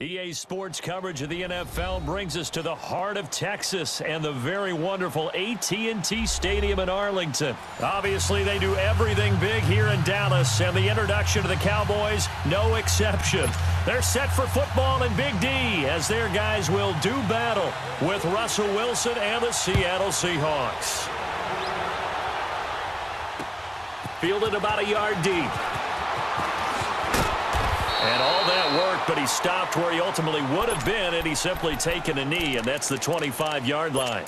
EA Sports coverage of the NFL brings us to the heart of Texas and the very wonderful AT&T Stadium in Arlington. Obviously, they do everything big here in Dallas, and the introduction to the Cowboys, no exception. They're set for football in Big D as their guys will do battle with Russell Wilson and the Seattle Seahawks. Fielded about a yard deep. And all that worked, but he stopped where he ultimately would have been, and he's simply taken a knee, and that's the 25-yard line.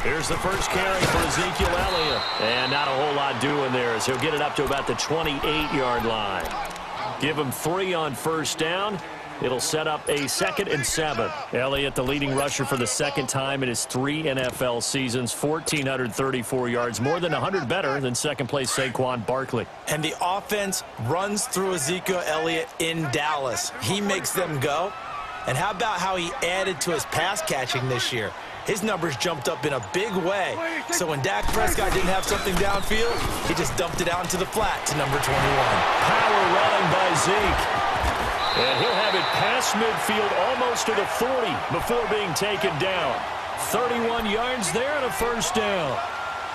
Here's the first carry for Ezekiel Elliott. And not a whole lot doing there as he'll get it up to about the 28-yard line. Give him 3 on first down. It'll set up a 2nd and 7. Elliott, the leading rusher for the second time in his 3 NFL seasons, 1,434 yards, more than 100 better than second-place Saquon Barkley. And the offense runs through Ezekiel Elliott in Dallas. He makes them go. And how about how he added to his pass catching this year? His numbers jumped up in a big way. So when Dak Prescott didn't have something downfield, he just dumped it out into the flat to number 21. Power running by Zeke. And he'll have it past midfield almost to the 40 before being taken down. 31 yards there and a first down.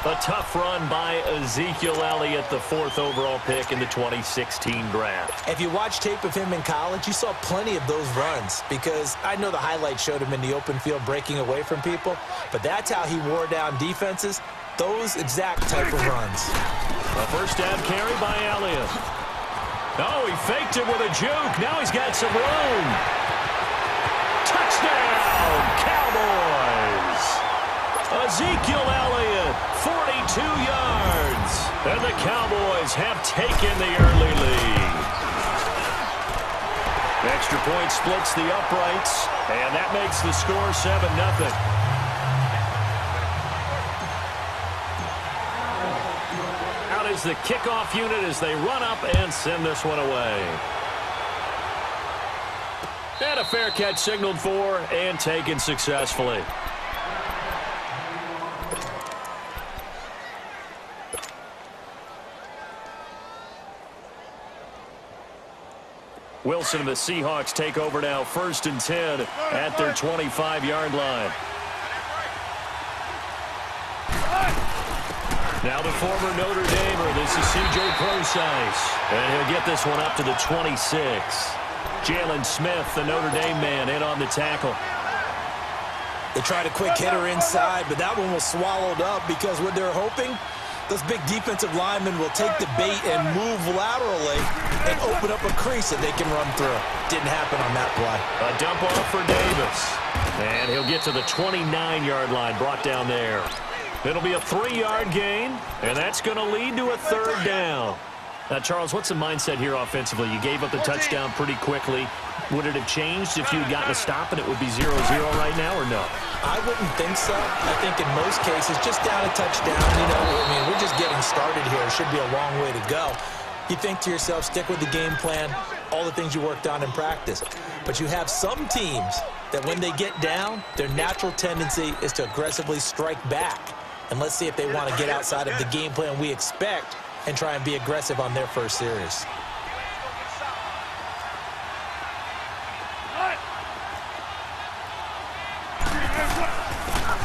A tough run by Ezekiel Elliott, the 4th overall pick in the 2016 draft. If you watch tape of him in college, you saw plenty of those runs because I know the highlights showed him in the open field breaking away from people, but that's how he wore down defenses, those exact type of runs. A first down carry by Elliott. Oh, he faked it with a juke. Now he's got some room. Touchdown, Cowboys! Ezekiel Elliott, 42 yards. And the Cowboys have taken the early lead. Extra point splits the uprights, and that makes the score 7-0. Out is the kickoff unit as they run up and send this one away. And a fair catch signaled for and taken successfully. Wilson and the Seahawks take over now, 1st and 10 at their 25-yard line. Now the former Notre Damer, this is C.J. Prosise, and he'll get this one up to the 26. Jalen Smith, the Notre Dame man, in on the tackle. They tried a quick hitter inside, but that one was swallowed up because what they're hoping, those big defensive linemen will take the bait and move laterally and open up a crease that they can run through. Didn't happen on that play. A dump off for Davis. And he'll get to the 29-yard line, brought down there. It'll be a 3-yard gain, and that's going to lead to a 3rd down. Now, Charles, what's the mindset here offensively? You gave up the touchdown pretty quickly. Would it have changed if you had gotten a stop and it would be 0-0 right now, or no? I wouldn't think so. I think in most cases, just down a touchdown, we're just getting started here. It should be a long way to go. You think to yourself, stick with the game plan, all the things you worked on in practice. But you have some teams that when they get down, their natural tendency is to aggressively strike back. And let's see if they want to get outside of the game plan we expect and try and be aggressive on their first series.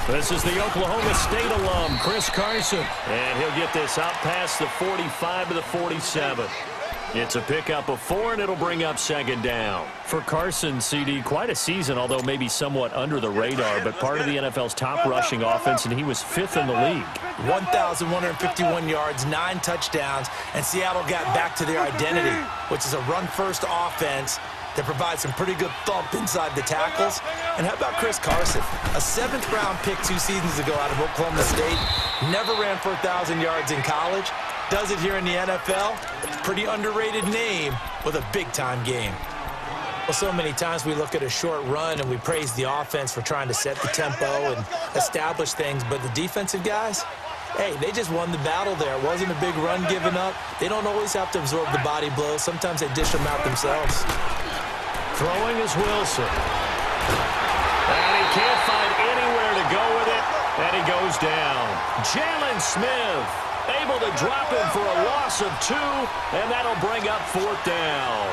This is the Oklahoma State alum, Chris Carson. And he'll get this out past the 45 to the 47. It's a pickup of 4, and it'll bring up second down. For Carson, CD, quite a season, although maybe somewhat under the radar, but part of the NFL's top rushing offense, and he was 5th in the league. 1,151 yards, 9 touchdowns, and Seattle got back to their identity, which is a run-first offense that provides some pretty good thump inside the tackles. And how about Chris Carson? A 7th-round pick 2 seasons ago out of Oklahoma State. Never ran for 1,000 yards in college. Does it here in the NFL. Pretty underrated name with a big-time game. Well, so many times we look at a short run and we praise the offense for trying to set the tempo and establish things, but the defensive guys, hey, they just won the battle there. It wasn't a big run given up. They don't always have to absorb the body blows. Sometimes they dish them out themselves. Throwing is Wilson. And he can't find anywhere to go with it, and he goes down. Jalen Smith able to drop him for a loss of 2, and that'll bring up 4th down.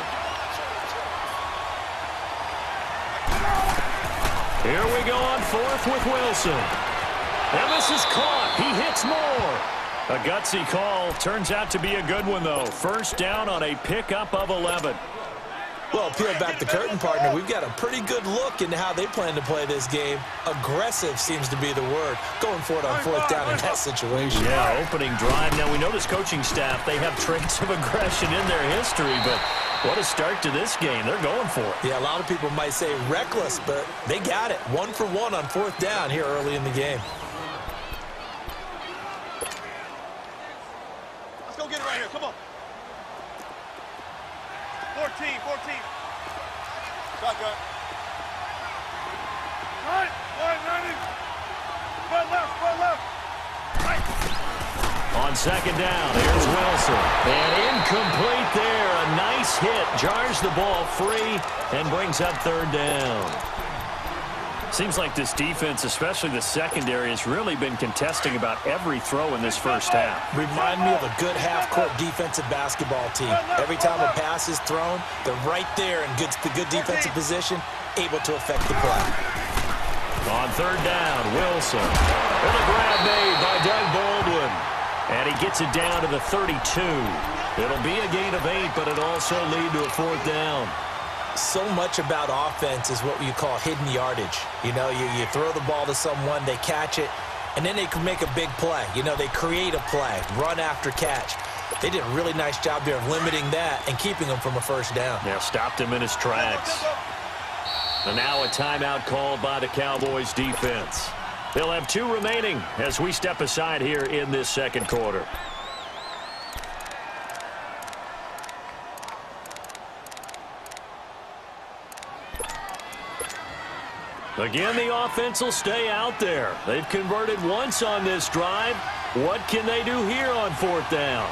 Here we go on 4th with Wilson. And this is caught. He hits more. A gutsy call. Turns out to be a good one, though. First down on a pickup of 11. Well, peel back the curtain, partner. We've got a pretty good look into how they plan to play this game. Aggressive seems to be the word. Going for it on 4th down in that situation. Yeah, opening drive. Now, we know this coaching staff, they have traits of aggression in their history, but what a start to this game. They're going for it. Yeah, a lot of people might say reckless, but they got it. 1 for 1 on 4th down here early in the game. Let's go get it right here. Come on. 14. Shotgun. Right, 90. Front left. Right. On second down, here's Wilson. And incomplete there. A nice hit. Jars the ball free and brings up 3rd down. Seems like this defense, especially the secondary, has really been contesting about every throw in this first half. Remind me of a good half-court defensive basketball team. Every time a pass is thrown, they're right there in good defensive position, able to affect the play. On 3rd down, Wilson. And a grab made by Doug Baldwin. And he gets it down to the 32. It'll be a gain of 8, but it'll also lead to a 4th down. So much about offense is what you call hidden yardage. You know, you throw the ball to someone, they catch it, and then they can make a big play. You know, they create a play, run after catch. They did a really nice job there of limiting that and keeping him from a first down. Yeah, stopped him in his tracks. And now a timeout called by the Cowboys defense. They'll have 2 remaining as we step aside here in this second quarter. Again, the offense will stay out there. They've converted once on this drive. What can they do here on 4th down?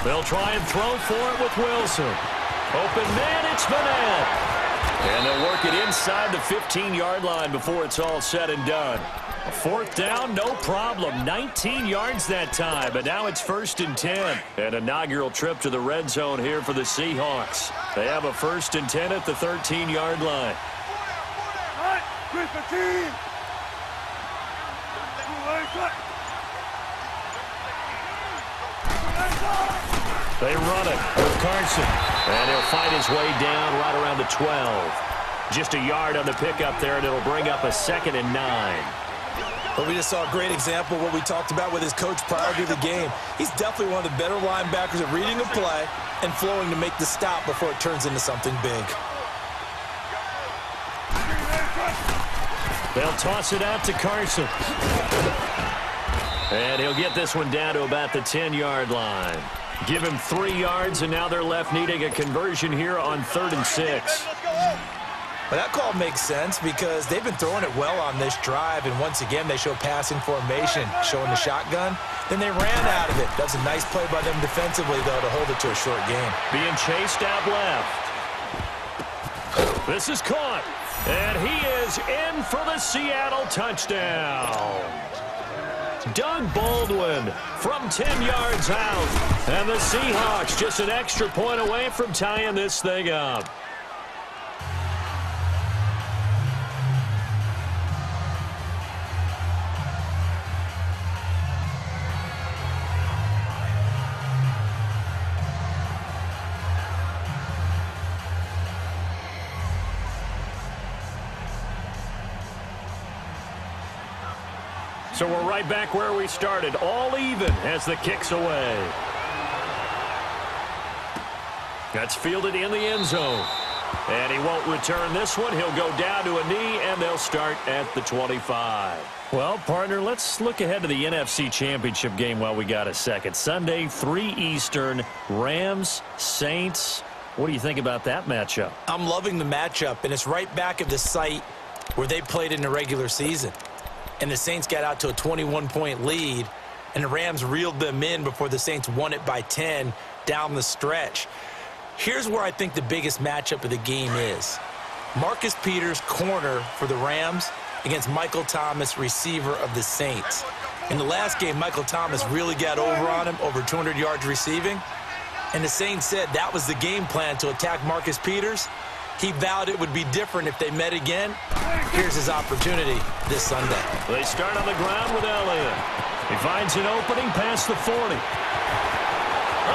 They'll try and throw for it with Wilson. Open man, it's Vanette. And they'll work it inside the 15-yard line before it's all said and done. 4th down, no problem. 19 yards that time, but now it's 1st and 10. An inaugural trip to the red zone here for the Seahawks. They have a 1st and 10 at the 13-yard line. They run it with Carson. And he'll fight his way down right around the 12. Just a yard on the pickup there, and it'll bring up a 2nd and 9. But we just saw a great example of what we talked about with his coach prior to the game. He's definitely one of the better linebackers at reading a play and flowing to make the stop before it turns into something big. They'll toss it out to Carson. And he'll get this one down to about the 10-yard line. Give him 3 yards, and now they're left needing a conversion here on 3rd and 6. But that call makes sense because they've been throwing it well on this drive, and once again they show passing formation, showing the shotgun. Then they ran out of it. That's a nice play by them defensively, though, to hold it to a short game. Being chased out left. This is caught, and he is in for the Seattle touchdown. Doug Baldwin from 10 yards out, and the Seahawks just an extra point away from tying this thing up. So we're right back where we started, all even as the kick's away. That's fielded in the end zone. And he won't return this one. He'll go down to a knee, and they'll start at the 25. Well, partner, let's look ahead to the NFC Championship game while we got a second. Sunday, 3 Eastern, Rams, Saints. What do you think about that matchup? I'm loving the matchup, and it's right back at the site where they played in the regular season. And the Saints got out to a 21-point lead, and the Rams reeled them in before the Saints won it by 10 down the stretch. Here's where I think the biggest matchup of the game is. Marcus Peters, corner for the Rams, against Michael Thomas, receiver of the Saints. In the last game, Michael Thomas really got over on him, over 200 yards receiving. And the Saints said that was the game plan, to attack Marcus Peters. He vowed it would be different if they met again. Here's his opportunity this Sunday. They start on the ground with Elliott. He finds an opening past the 40.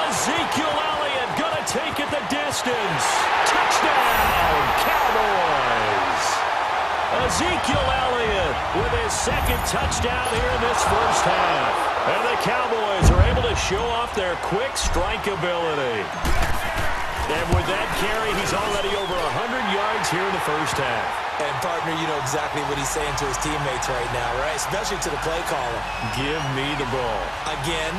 Ezekiel Elliott gonna take it the distance. Touchdown, Cowboys! Ezekiel Elliott with his second touchdown here in this first half. And the Cowboys are able to show off their quick strike ability. And with that carry, he's already over 100 yards here in the first half. And, partner, you know exactly what he's saying to his teammates right now, right? Especially to the play caller. Give me the ball. Again,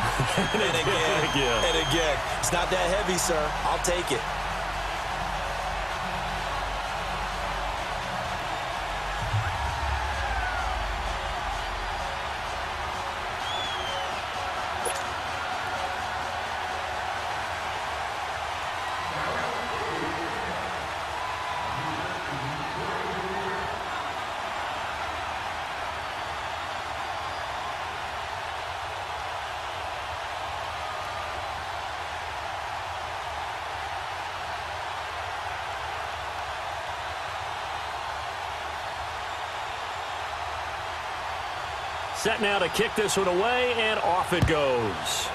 and again, and again. It's not that heavy, sir. I'll take it. Set now to kick this one away, and off it goes.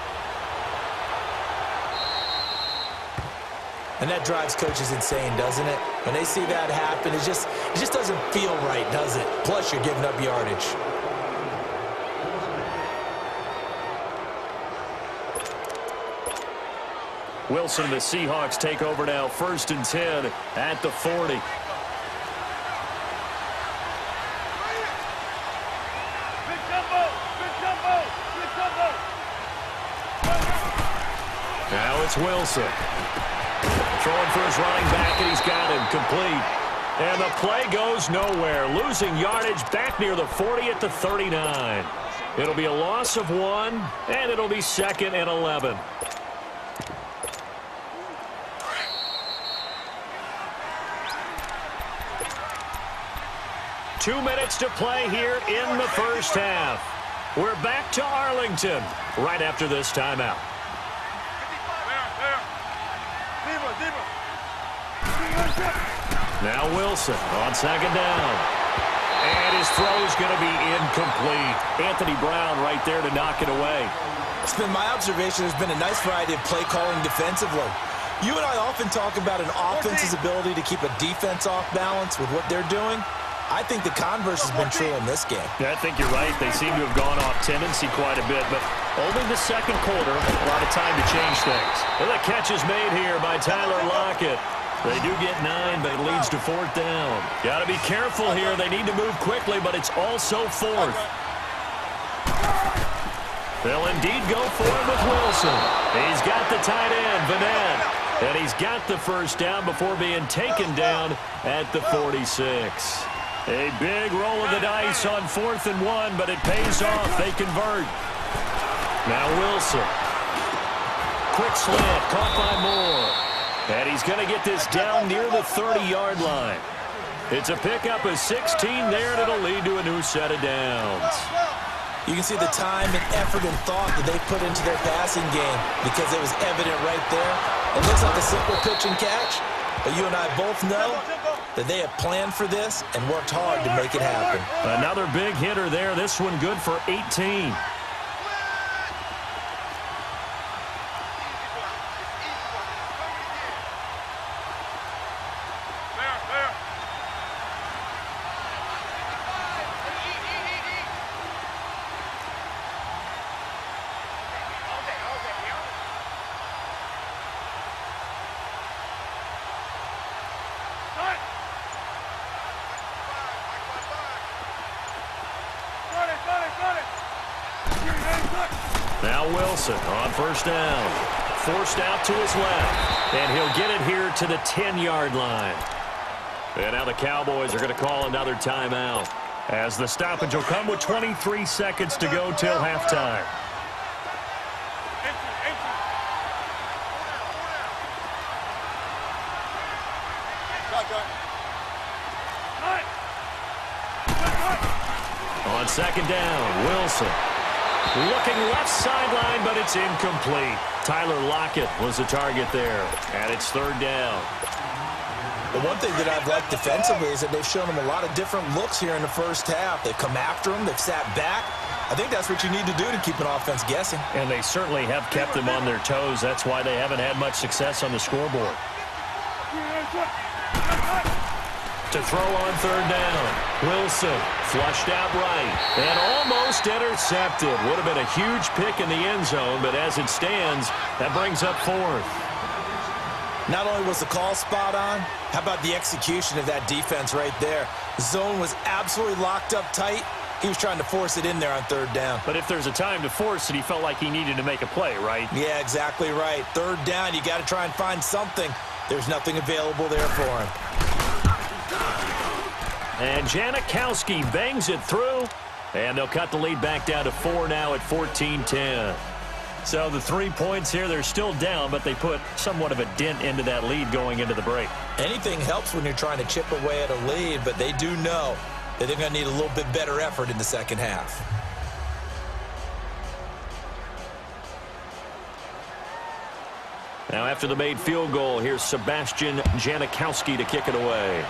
And that drives coaches insane, doesn't it? When they see that happen, it just doesn't feel right, does it? Plus, you're giving up yardage. Wilson, the Seahawks take over now, 1st and 10 at the 40. Now it's Wilson. Throwing for his running back, and he's got him complete. And the play goes nowhere. Losing yardage back near the 40 at the 39. It'll be a loss of 1, and it'll be 2nd and 11. Two minutes to play here in the first half. We're back to Arlington right after this timeout. Now Wilson on 2nd down. And his throw is going to be incomplete. Anthony Brown right there to knock it away. It's been my observation there's been a nice variety of play calling defensively. You and I often talk about an offense's ability to keep a defense off balance with what they're doing. I think the converse has been true in this game. Yeah, I think you're right. They seem to have gone off tendency quite a bit, but only the second quarter, a lot of time to change things. And the catch is made here by Tyler Lockett. They do get 9, but it leads to 4th down. Got to be careful here. They need to move quickly, but it's also 4th. They'll indeed go for it with Wilson. He's got the tight end, Vanette. And he's got the first down before being taken down at the 46. A big roll of the dice on 4th and 1, but it pays off. They convert. Now Wilson. Quick slant, caught by Moore. And he's going to get this down near the 30-yard line. It's a pickup of 16 there, and it'll lead to a new set of downs. You can see the time and effort and thought that they put into their passing game because it was evident right there. It looks like a simple pitch and catch, but you and I both know that they have planned for this and worked hard to make it happen. Another big hitter there. This one good for 18. Now Wilson on first down. Forced out to his left. And he'll get it here to the 10-yard line. And now the Cowboys are going to call another timeout, as the stoppage will come with 23 seconds to go till halftime. On second down, Wilson. Looking left sideline, but it's incomplete. Tyler Lockett was the target there, and it's third down. The one thing that I've liked defensively is that they've shown him a lot of different looks here in the first half. They've come after him. They've sat back. I think that's what you need to do to keep an offense guessing. And they certainly have kept them on their toes. That's why they haven't had much success on the scoreboard. To throw on third down. Wilson flushed out right and almost intercepted. Would have been a huge pick in the end zone, but as it stands, that brings up fourth. Not only was the call spot on, how about the execution of that defense right there? The zone was absolutely locked up tight. He was trying to force it in there on third down. But if there's a time to force it, he felt like he needed to make a play, right? Yeah, exactly right. Third down, you got to try and find something. There's nothing available there for him. And Janikowski bangs it through, and they'll cut the lead back down to 4 now at 14-10. So the 3 points here, they're still down, but they put somewhat of a dent into that lead going into the break. Anything helps when you're trying to chip away at a lead, but they do know that they're going to need a little bit better effort in the second half. Now after the made field goal, here's Sebastian Janikowski to kick it away.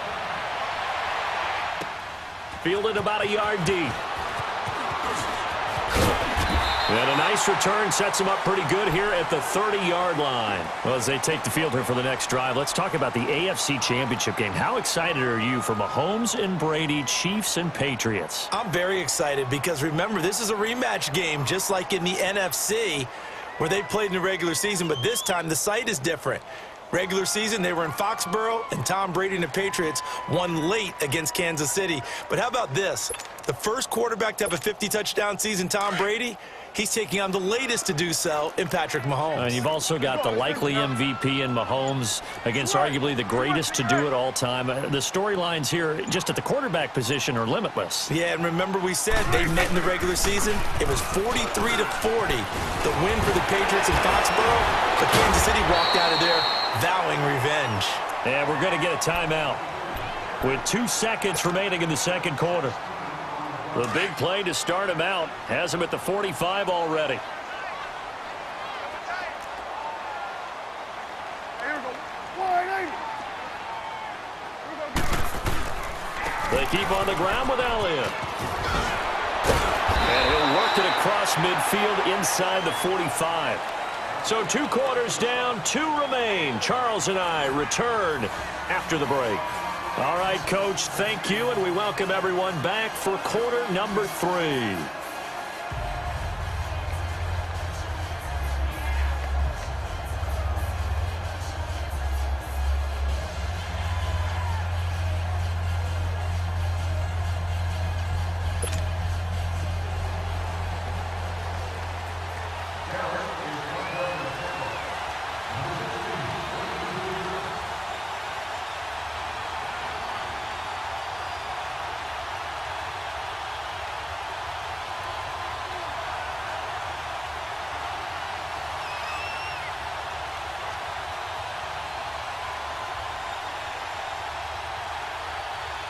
Fielded about a yard deep. And a nice return sets him up pretty good here at the 30-yard line. Well, as they take the field here for the next drive, let's talk about the AFC Championship game. How excited are you for Mahomes and Brady, Chiefs and Patriots? I'm very excited because, remember, this is a rematch game, just like in the NFC, where they played in the regular season, but this time the site is different. Regular season, they were in Foxborough, and Tom Brady and the Patriots won late against Kansas City. But how about this? The first quarterback to have a 50-touchdown season, Tom Brady, he's taking on the latest to do so in Patrick Mahomes. And you've also got the likely MVP in Mahomes against arguably the greatest to do it all time. The storylines here just at the quarterback position are limitless. Yeah, and remember we said they met in the regular season. It was 43-40, the win for the Patriots in Foxborough. But Kansas City walked out of there vowing revenge. And we're going to get a timeout with 2 seconds remaining in the second quarter. The big play to start him out has him at the 45 already. They keep on the ground with Elliott. And he'll work it across midfield inside the 45. So 2 quarters down, 2 remain. Charles and I return after the break. All right, Coach, thank you, and we welcome everyone back for quarter number 3.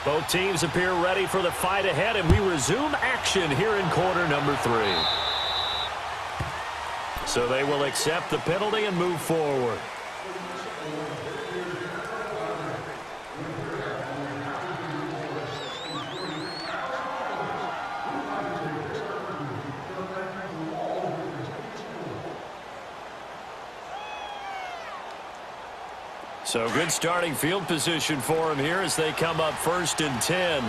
Both teams appear ready for the fight ahead, and we resume action here in quarter number 3. So they will accept the penalty and move forward. So good starting field position for him here as they come up 1st and 10.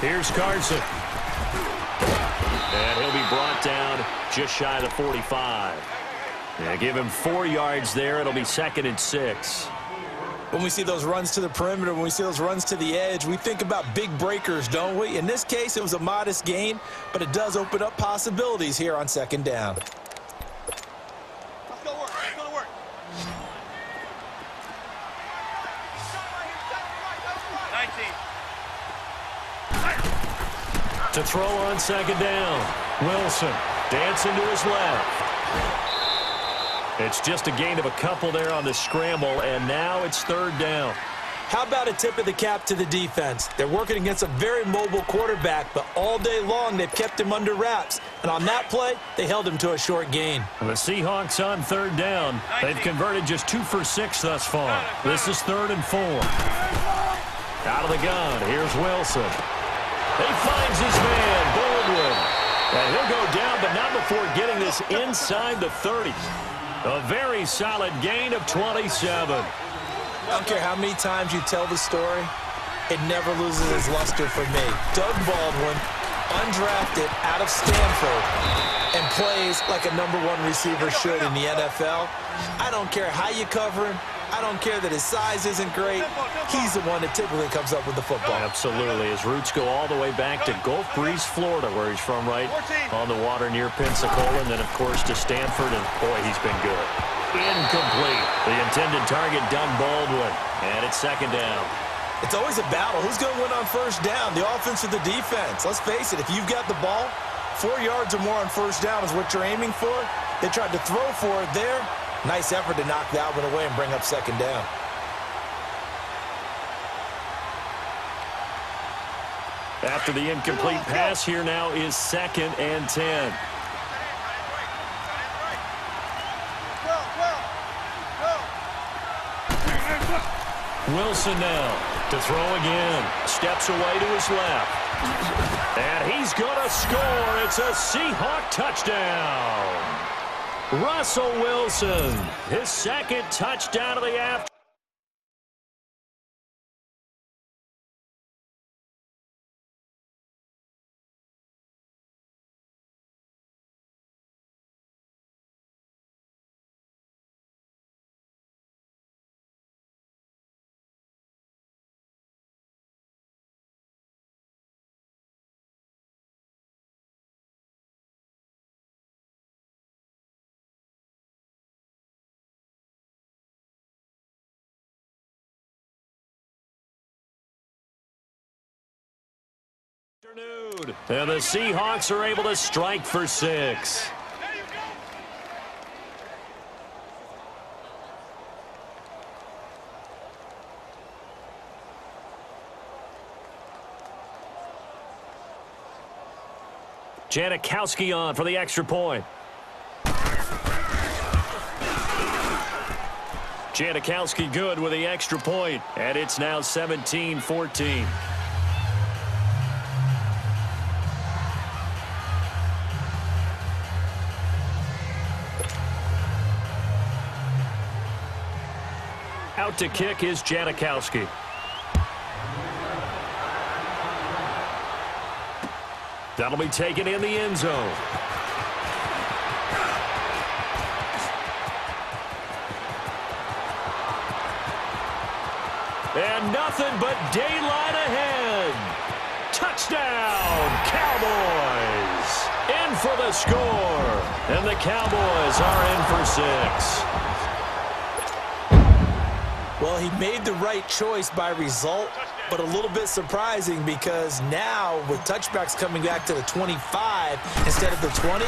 Here's Carson. And he'll be brought down just shy of the 45. Yeah, give him 4 yards there. It'll be 2nd and 6. When we see those runs to the perimeter, when we see those runs to the edge, we think about big breakers, don't we? In this case, it was a modest gain, but it does open up possibilities here on second down. Let's go to work. Let's go to work. 19. To throw on second down. Wilson dancing to his left. It's just a gain of a couple there on the scramble, and now it's third down. How about a tip of the cap to the defense? They're working against a very mobile quarterback, but all day long they've kept him under wraps. And on that play, they held him to a short gain. The Seahawks on third down. They've converted just 2 for 6 thus far. This is 3rd and 4. Out of the gun, here's Wilson. He finds his man, Baldwin. And he'll go down, but not before getting this inside the 30. A very solid gain of 27. I don't care how many times you tell the story, it never loses its luster for me. Doug Baldwin, undrafted out of Stanford, and plays like a #1 receiver should in the NFL. I don't care how you cover him. I don't care that his size isn't great. He's the one that typically comes up with the football. Absolutely. His roots go all the way back to Gulf Breeze, Florida, where he's from, right on the water near Pensacola, and then, of course, to Stanford, and, boy, he's been good. Incomplete. The intended target, Doug Baldwin, and it's second down. It's always a battle. Who's going to win on first down, the offense or the defense? Let's face it, if you've got the ball, 4 yards or more on first down is what you're aiming for. They tried to throw for it there. Nice effort to knock that one away and bring up second down. After the incomplete pass, here now is 2nd and 10. Wilson now to throw again. Steps away to his left. And he's going to score. It's a Seahawk touchdown. Russell Wilson, his 2nd touchdown of the afternoon. And the Seahawks are able to strike for 6. Janikowski on for the extra point. Janikowski good with the extra point, and it's now 17-14. Out to kick is Janikowski. That'll be taken in the end zone. And nothing but daylight ahead. Touchdown, Cowboys. In for the score. And the Cowboys are in for 6. Well, he made the right choice by result, but a little bit surprising because now with touchbacks coming back to the 25 instead of the 20,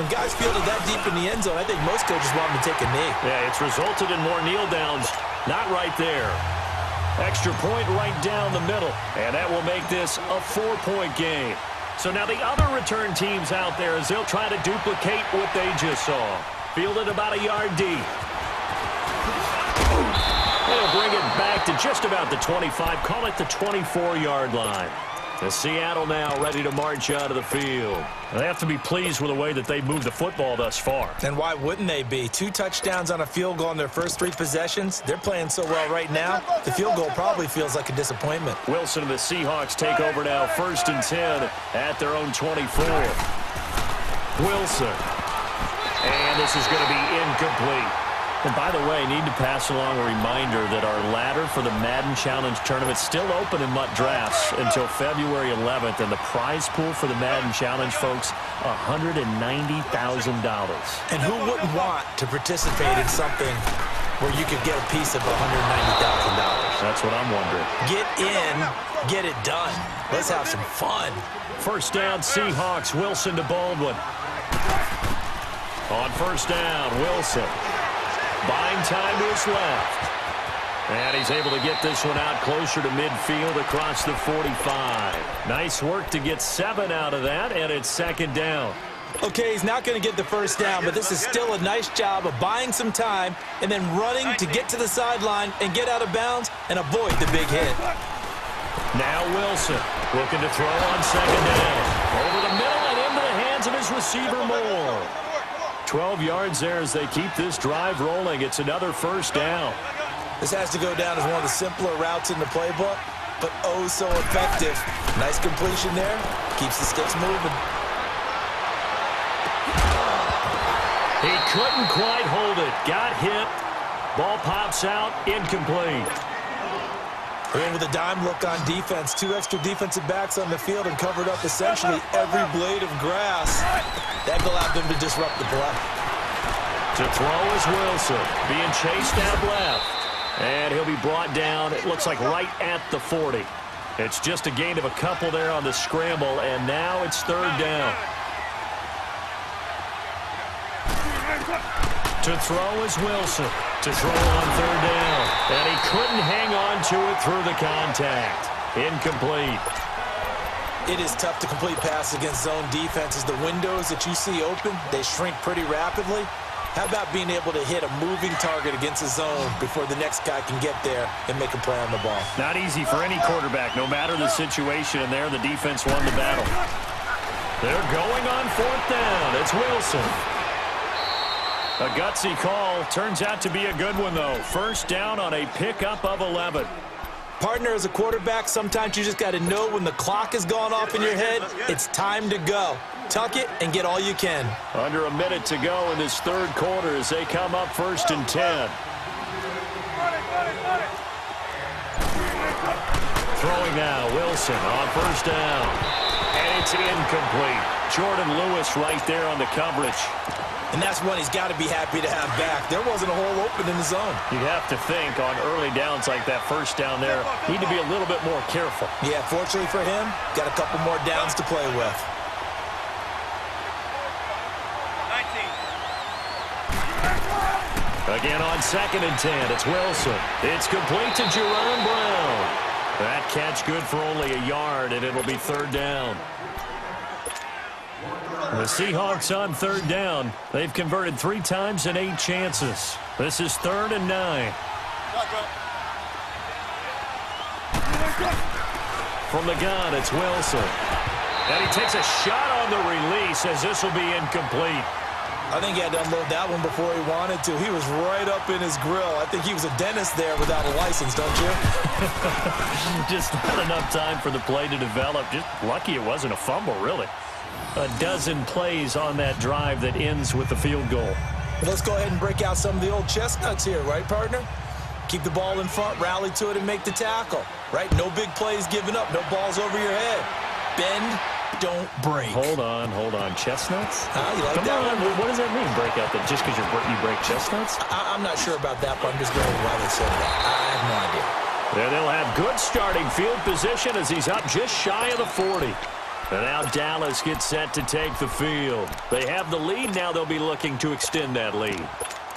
when guys fielded that deep in the end zone, I think most coaches want them to take a knee. Yeah, it's resulted in more kneel downs. Not right there. Extra point right down the middle, and that will make this a 4-point game. So now the other return teams out there as they'll try to duplicate what they just saw. Fielded about a yard deep. They'll bring it back to just about the 25, call it the 24-yard line. The Seattle now ready to march out of the field. They have to be pleased with the way that they moved the football thus far. And why wouldn't they be? 2 touchdowns on a field goal in their first 3 possessions. They're playing so well right now, the field goal probably feels like a disappointment. Wilson and the Seahawks take over now, 1st and 10 at their own 24. Wilson. And this is going to be incomplete. And by the way, need to pass along a reminder that our ladder for the Madden Challenge Tournament is still open in MUT Drafts until February 11th. And the prize pool for the Madden Challenge, folks, $190,000. And who wouldn't want to participate in something where you could get a piece of $190,000? That's what I'm wondering. Get in, get it done. Let's have some fun. First down, Seahawks. Wilson to Baldwin. On first down, Wilson. Buying time to his left. And he's able to get this one out closer to midfield across the 45. Nice work to get 7 out of that, and it's second down. Okay, he's not going to get the first down, but this is still a nice job of buying some time and then running to get to the sideline and get out of bounds and avoid the big hit. Now Wilson looking to throw on second down. Over the middle and into the hands of his receiver Moore. 12 yards there as they keep this drive rolling. It's another first down. This has to go down as one of the simpler routes in the playbook, but oh so effective. Nice completion there. Keeps the sticks moving. He couldn't quite hold it. Got hit. Ball pops out. Incomplete. In with a dime look on defense. 2 extra defensive backs on the field and covered up essentially every blade of grass. That allowed them to disrupt the play. To throw is Wilson. Being chased out left. And he'll be brought down, it looks like right at the 40. It's just a gain of a couple there on the scramble, and now it's third down. To throw is Wilson. To throw on third down. And he couldn't hang on to it through the contact. Incomplete. It is tough to complete passes against zone defenses. The windows that you see open, they shrink pretty rapidly. How about being able to hit a moving target against a zone before the next guy can get there and make a play on the ball? Not easy for any quarterback, no matter the situation. And there, the defense won the battle. They're going on fourth down. It's Wilson. A gutsy call. Turns out to be a good one, though. First down on a pickup of 11. Partner, as a quarterback, sometimes you just got to know when the clock has gone off in your head, it's time to go. Tuck it and get all you can. Under a minute to go in this third quarter as they come up first and 10. Throwing now, Wilson on first down. And it's incomplete. Jordan Lewis right there on the coverage. And that's one he's got to be happy to have back. There wasn't a hole open in the zone. You have to think on early downs like that first down there, need to be a little bit more careful. Yeah, fortunately for him, got a couple more downs to play with. 19. Again on second and 10, it's Wilson. It's complete to Jerron Brown. That catch good for only a yard, and it'll be third down. The Seahawks on third down. They've converted 3 times in 8 chances. This is third and 9. From the gun, it's Wilson. And he takes a shot on the release as this will be incomplete. I think he had to unload that one before he wanted to. He was right up in his grill. I think he was a dentist there without a license, don't you? Just not enough time for the play to develop. Just lucky it wasn't a fumble, really. A dozen plays on that drive that ends with the field goal. Let's go ahead and break out some of the old chestnuts here, right, partner? Keep the ball in front, rally to it, and make the tackle, right? No big plays given up, no balls over your head. Bend, don't break. Hold on. Chestnuts? You like Come that on, one? what does that mean, break out? That just because you break chestnuts? I'm not sure about that, but I'm just going with why they said that. I have no idea. And they'll have good starting field position as he's up just shy of the 40. And now Dallas gets set to take the field. They have the lead. Now they'll be looking to extend that lead.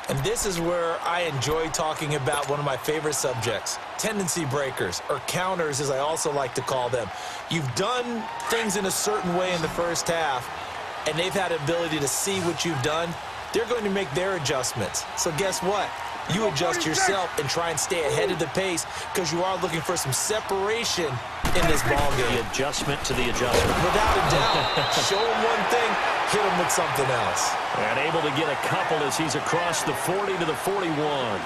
And this is where I enjoy talking about one of my favorite subjects, tendency breakers, or counters as I also like to call them. You've done things in a certain way in the first half, and they've had the ability to see what you've done. They're going to make their adjustments. So guess what? You adjust yourself and try and stay ahead of the pace because you are looking for some separation in this ball game. The adjustment to the adjustment. Without a doubt. Show him one thing, hit him with something else. And able to get a couple as he's across the 40 to the 41.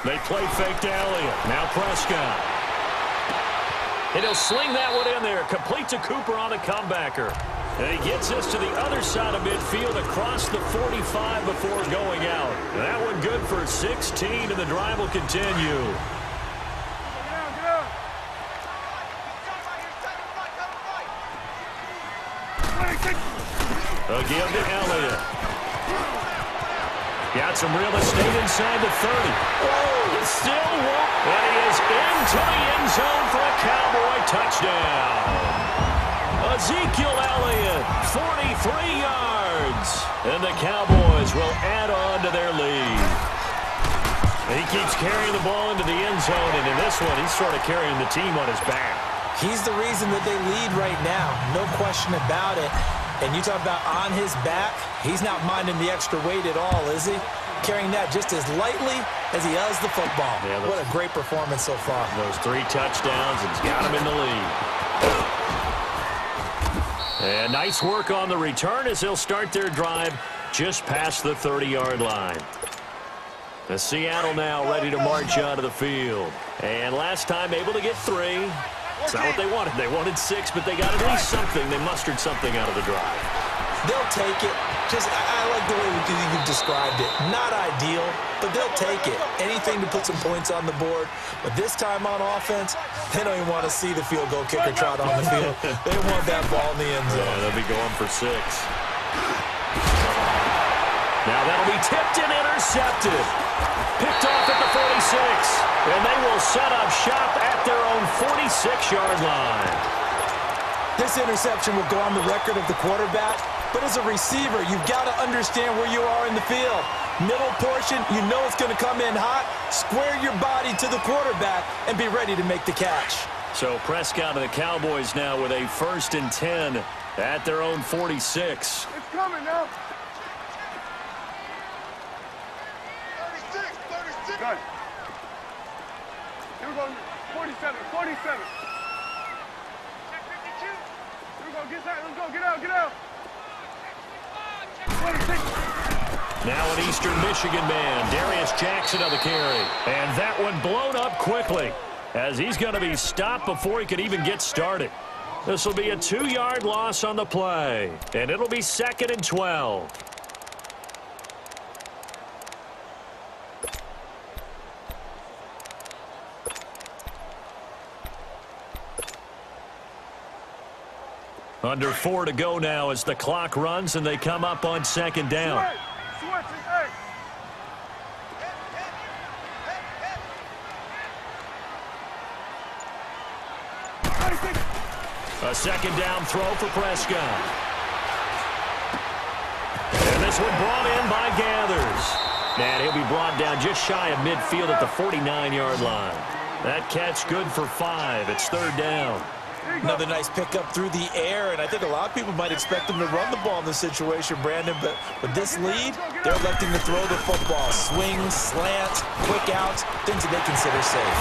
They play fake to Elliott. Now Prescott. And he'll sling that one in there. Complete to Cooper on the comebacker. And he gets this to the other side of midfield across the 45 before going out. And that one good for 16, and the drive will continue. Again to Elliott. Got some real estate inside the 30. Oh, it still won't. And he is into the end zone for a Cowboy touchdown. Ezekiel Elliott, 43 yards. And the Cowboys will add on to their lead. And he keeps carrying the ball into the end zone, and in this one, he's sort of carrying the team on his back. He's the reason that they lead right now. No question about it. And you talk about on his back, he's not minding the extra weight at all, is he? Carrying that just as lightly as he does the football. Yeah, what a great performance so far. Those 3 touchdowns, and he's got him in the lead. And nice work on the return as they'll start their drive just past the 30-yard line. The Seattle now ready to march out of the field. And last time able to get 3. It's not what they wanted. They wanted 6, but they got at least something. They mustered something out of the drive. They'll take it. I like the way you've described it. Not ideal, but they'll take it. Anything to put some points on the board. But this time on offense, they don't even want to see the field goal kicker trot on the field. They want that ball in the end zone. Yeah, they'll be going for 6. Now that'll be tipped and intercepted. Picked off at the 46. And they will set up shop at their own 46-yard line. This interception will go on the record of the quarterback. But as a receiver, you've got to understand where you are in the field. Middle portion, you know it's going to come in hot. Square your body to the quarterback and be ready to make the catch. So Prescott and the Cowboys now with a 1st and 10 at their own 46. It's coming now. 36. Good. Here we go. 47. Check 52. Here we go. Get out. Let's go. Get out. 26. Now an Eastern Michigan man, Darius Jackson on the carry. And that one blown up quickly as he's going to be stopped before he could even get started. This will be a 2-yard loss on the play, and it'll be 2nd and 12. Under 4 to go now as the clock runs and they come up on 2nd down. A 2nd down throw for Prescott. And this one brought in by Gathers. And he'll be brought down just shy of midfield at the 49-yard line. That catch good for 5. It's 3rd down. Another nice pickup through the air, and I think a lot of people might expect them to run the ball in this situation, Brandon, but with this lead, they're electing to throw the football. Swings, slants, quick outs, things that they consider safe.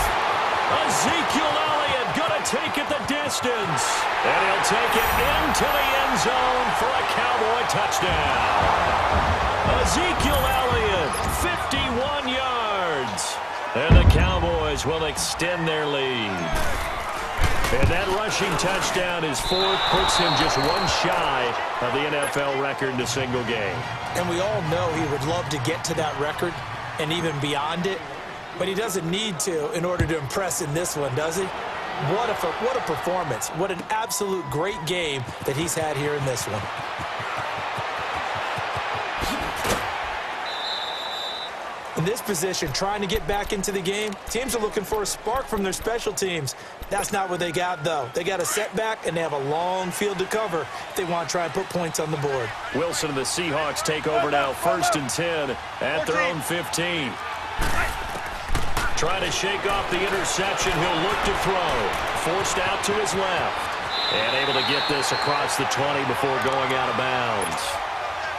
Ezekiel Elliott gonna take it the distance, and he'll take it into the end zone for a Cowboy touchdown. Ezekiel Elliott, 51 yards, and the Cowboys will extend their lead. And that rushing touchdown is 4th, puts him just 1 shy of the NFL record in a single game. And we all know he would love to get to that record and even beyond it, but he doesn't need to in order to impress in this one, does he? What a performance. What an absolute great game that he's had here in this one. In this position, trying to get back into the game, teams are looking for a spark from their special teams. That's not what they got, though. They got a setback, and they have a long field to cover if they want to try and put points on the board. Wilson and the Seahawks take over now, 1st and 10 at their own 15. Trying to shake off the interception. He'll look to throw. Forced out to his left. And able to get this across the 20 before going out of bounds.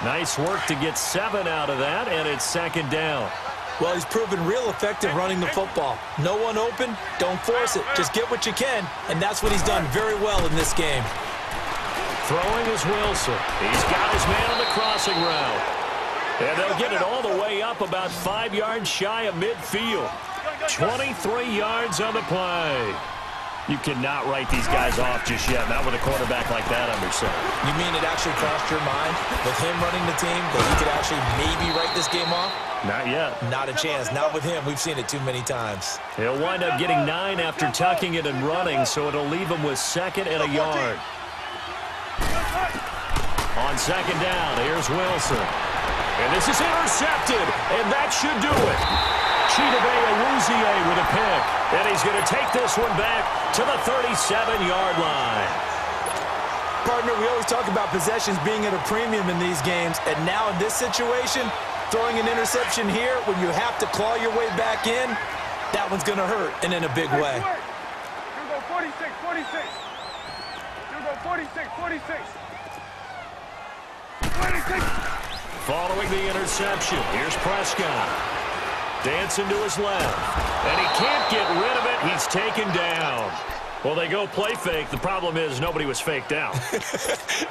Nice work to get 7 out of that, and it's 2nd down. Well, he's proven real effective running the football. No one open, don't force it. Just get what you can, and that's what he's done very well in this game. Throwing is Wilson. He's got his man on the crossing route. And they'll get it all the way up about 5 yards shy of midfield. 23 yards on the play. You cannot write these guys off just yet, not with a quarterback like that under center. You mean it actually crossed your mind with him running the team that he could actually maybe write this game off? Not yet. Not a chance. Not with him. We've seen it too many times. He'll wind up getting 9 after tucking it and running, so it'll leave him with 2nd and a yard. On 2nd down, here's Wilson. And this is intercepted, and that should do it. Chidobe with a pick, and he's going to take this one back to the 37-yard line. Partner, we always talk about possessions being at a premium in these games, and now in this situation, throwing an interception here when you have to claw your way back in, that one's going to hurt, and in a big way. You go 46, 46. You go 46, 46. 26. Following the interception, here's Prescott. Dancing to his left, and he can't get rid of it. He's taken down. Well, they go play fake. The problem is nobody was faked out.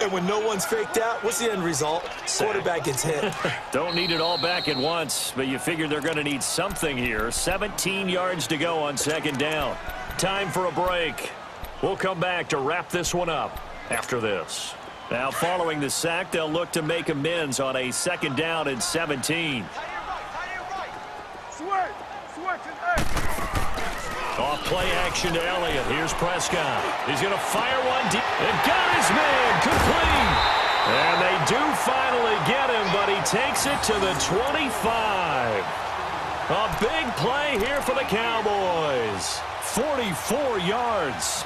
And when no one's faked out, what's the end result? Quarterback gets hit. Don't need it all back at once, but you figure they're going to need something here. 17 yards to go on 2nd down. Time for a break. We'll come back to wrap this one up after this. Now, following the sack, they'll look to make amends on a 2nd down and 17. Off play action to Elliott. Here's Prescott. He's going to fire one deep. And got his man complete. And they do finally get him, but he takes it to the 25. A big play here for the Cowboys. 44 yards.